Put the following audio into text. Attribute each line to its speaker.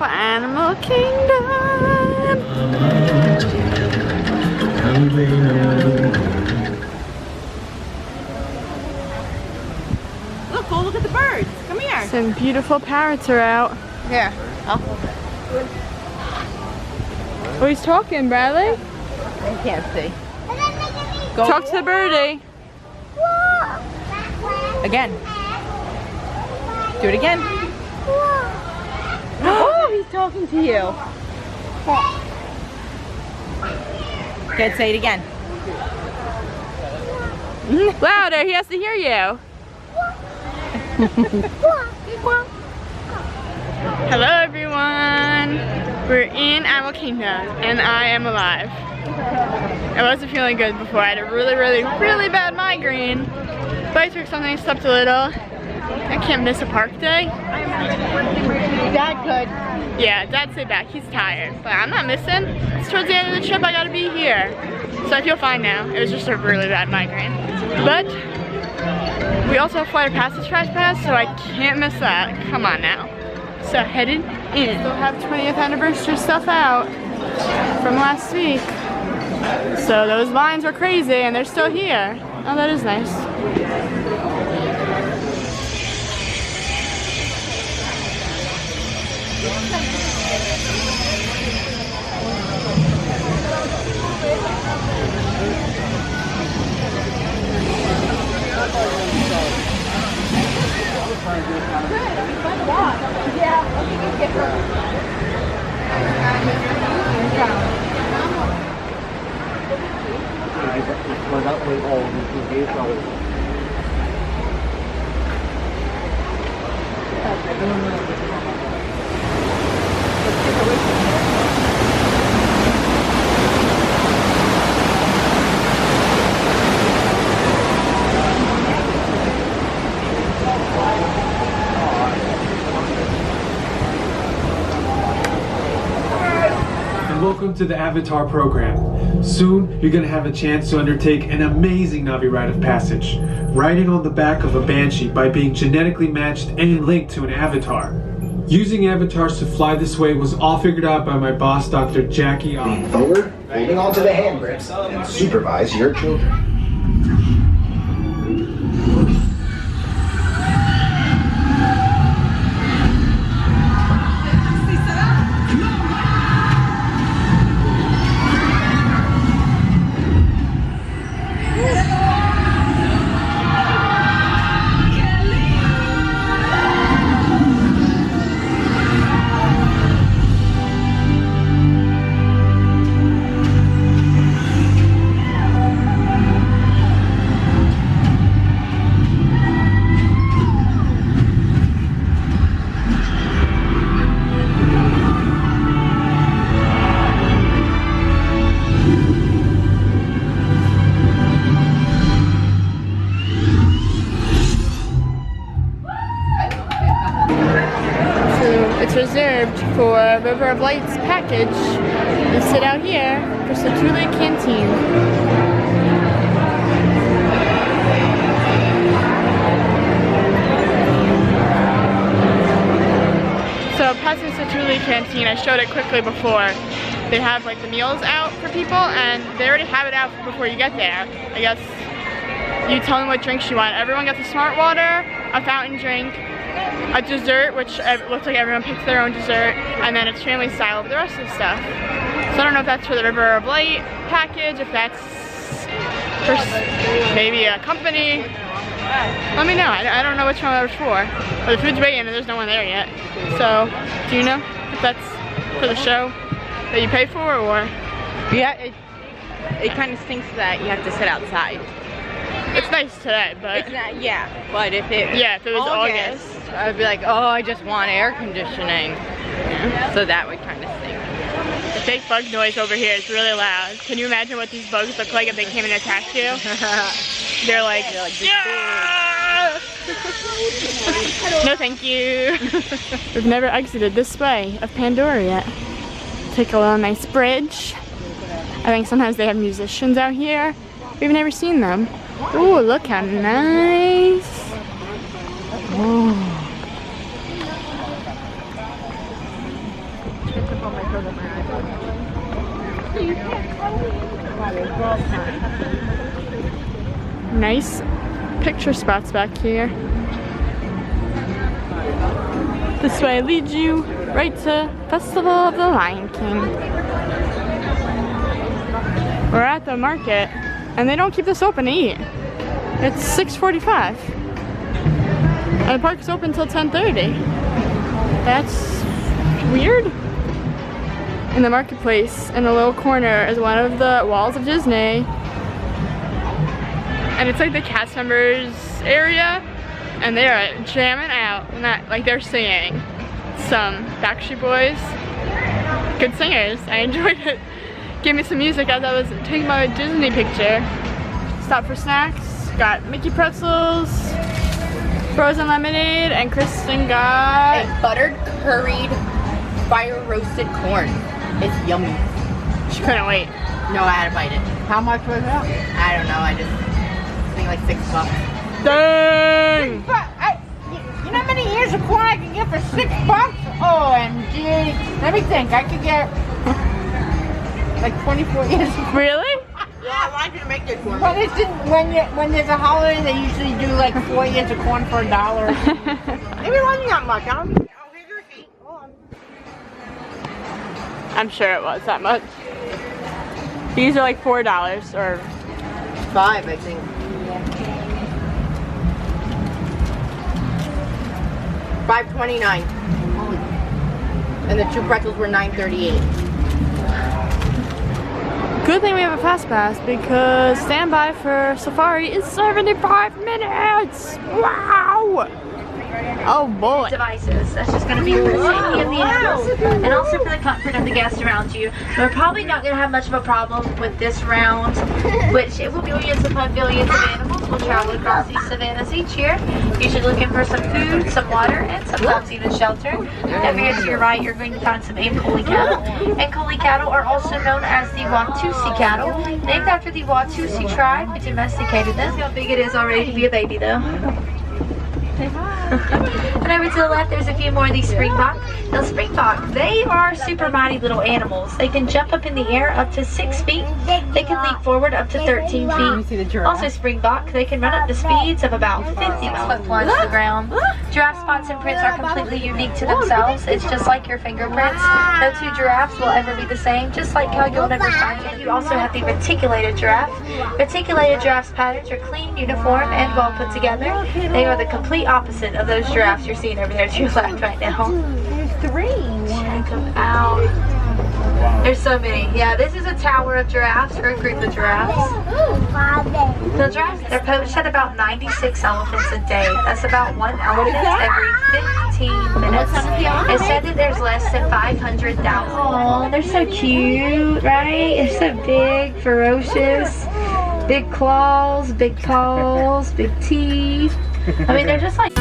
Speaker 1: beautiful Animal Kingdom.
Speaker 2: Look, go look at the birds. Come here.
Speaker 1: Some beautiful parrots are out.
Speaker 2: Here.
Speaker 1: Oh, he's talking, Bradley.
Speaker 2: I can't see.
Speaker 1: Go talk to the birdie.
Speaker 2: Again. Do it again. Oh, he's talking to you. Good, say it again.
Speaker 1: Louder, he has to hear you. Hello everyone. We're in Animal Kingdom and I am alive. I wasn't feeling good before. I had a really bad migraine. But I took something, slept a little. I can't miss a park day.
Speaker 2: Dad could.
Speaker 1: Yeah, Dad stayed back. He's tired. But I'm not missing. It's towards the end of the trip. I gotta be here. So I feel fine now. It was just a really bad migraine. But we also have Flight of Passage Fast Pass, so I can't miss that. Come on now. So headed in. Still have 20th anniversary stuff out from last week. So those lines were crazy and they're still here. Oh, that is nice.
Speaker 3: Welcome to the Avatar program. Soon, you're going to have a chance to undertake an amazing Navi rite of passage, riding on the back of a Banshee by being genetically matched and linked to an avatar. Using avatars to fly this way was all figured out by my boss, Dr. Jackie.
Speaker 4: Lean forward, holding onto the hand grips, and supervise your children.
Speaker 1: It's reserved for River of Lights package. You sit out here for Satuli Canteen. So passing Satuli Canteen, I showed it quickly before. They have like the meals out for people and they already have it out before you get there. I guess you tell them what drinks you want. Everyone gets a smart water, a fountain drink, a dessert, which looks like everyone picks their own dessert, and then it's family style with the rest of the stuff. So I don't know if that's for the River of Light package, if that's for maybe a company. Let me know. I don't know which one that was for. But the food's waiting and there's no one there yet. So, do you know if that's for the show that you pay for, or?
Speaker 2: Yeah, it kind of stinks that you have to sit outside.
Speaker 1: It's nice today, but
Speaker 2: it's not, yeah. But if it
Speaker 1: was August,
Speaker 2: I'd be like, oh, I just want air conditioning. Yeah. So that would kind of stink.
Speaker 1: The fake bug noise over here is really loud. Can you imagine what these bugs look like if they came and attacked you? They're like yeah! No, thank you. We've never exited this way of Pandora yet. Take a little nice bridge. I think sometimes they have musicians out here. We've never seen them. Ooh, look how nice. Ooh. Nice picture spots back here. This way leads you right to Festival of the Lion King. We're at the market and they don't keep this open to eat. It's 6:45 and the park's open till 10:30. That's weird. In the marketplace, in a little corner, is one of the walls of Disney. And it's like the cast members area, and they are jamming out. Not like they're singing. Some Backstreet Boys, good singers. I enjoyed it. Gave me some music as I was taking my Disney picture. Stopped for snacks. Got Mickey pretzels, frozen lemonade, and Kristen got
Speaker 2: A buttered curried fire roasted corn. It's yummy.
Speaker 1: She couldn't wait.
Speaker 2: No, I had to bite it. How much was that? I don't know. I think like $6.
Speaker 1: Dang!
Speaker 2: You know how many ears of corn I can get for $6? OMG. Let me think. I could get like 24 ears of corn.
Speaker 1: Really?
Speaker 2: Yeah, I wanted you to make this for me. But it's just, when there's a holiday, they usually do like 4 ears of corn for $1. Maybe it wasn't that much. I'll here's your receipt. Hold on.
Speaker 1: I'm sure it was that much. These are like $4 or
Speaker 2: $5, I think. $5.29. And the 2 pretzels were $9.38.
Speaker 1: good thing we have a fast pass because standby for Safari is 75 minutes. Wow. Oh boy.
Speaker 5: Devices. That's just going to be for the safety of the animals and also for the comfort of the guests around you. We're probably not going to have much of a problem with this round, which it will be billions upon billions of animals will travel across these savannas each year. Usually looking for some food, some water, and sometimes even shelter. Over here to your right, you're going to find some Ankoli cattle. Ankoli cattle are also known as the Watusi cattle, named after the Watusi tribe who domesticated them. See how big it is already to be a baby though. And over to the left, there's a few more of these springbok. Now, springbok, they are super mighty little animals. They can jump up in the air up to 6 feet. They can leap forward up to 13 feet. Also, springbok, they can run up to speeds of about 50 foot plunge to the ground. Giraffe spots and prints are completely unique to themselves. It's just like your fingerprints. No two giraffes will ever be the same, just like how you'll never find it. You also have the reticulated giraffe. Reticulated giraffes' patterns are clean, uniform, and well put together. They are the complete opposite of those giraffes you're seeing over there to your left right now.
Speaker 2: There's 3.
Speaker 5: Check them out. There's so many. Yeah, this is a tower of giraffes or a group of giraffes. The giraffes, they're poached at about 96 elephants a day. That's about 1 elephant every 15 minutes. It's said that there's less than 500,000. Oh, they're so cute, right? They're so big, ferocious, big claws, big paws, big teeth. I mean, they're just like...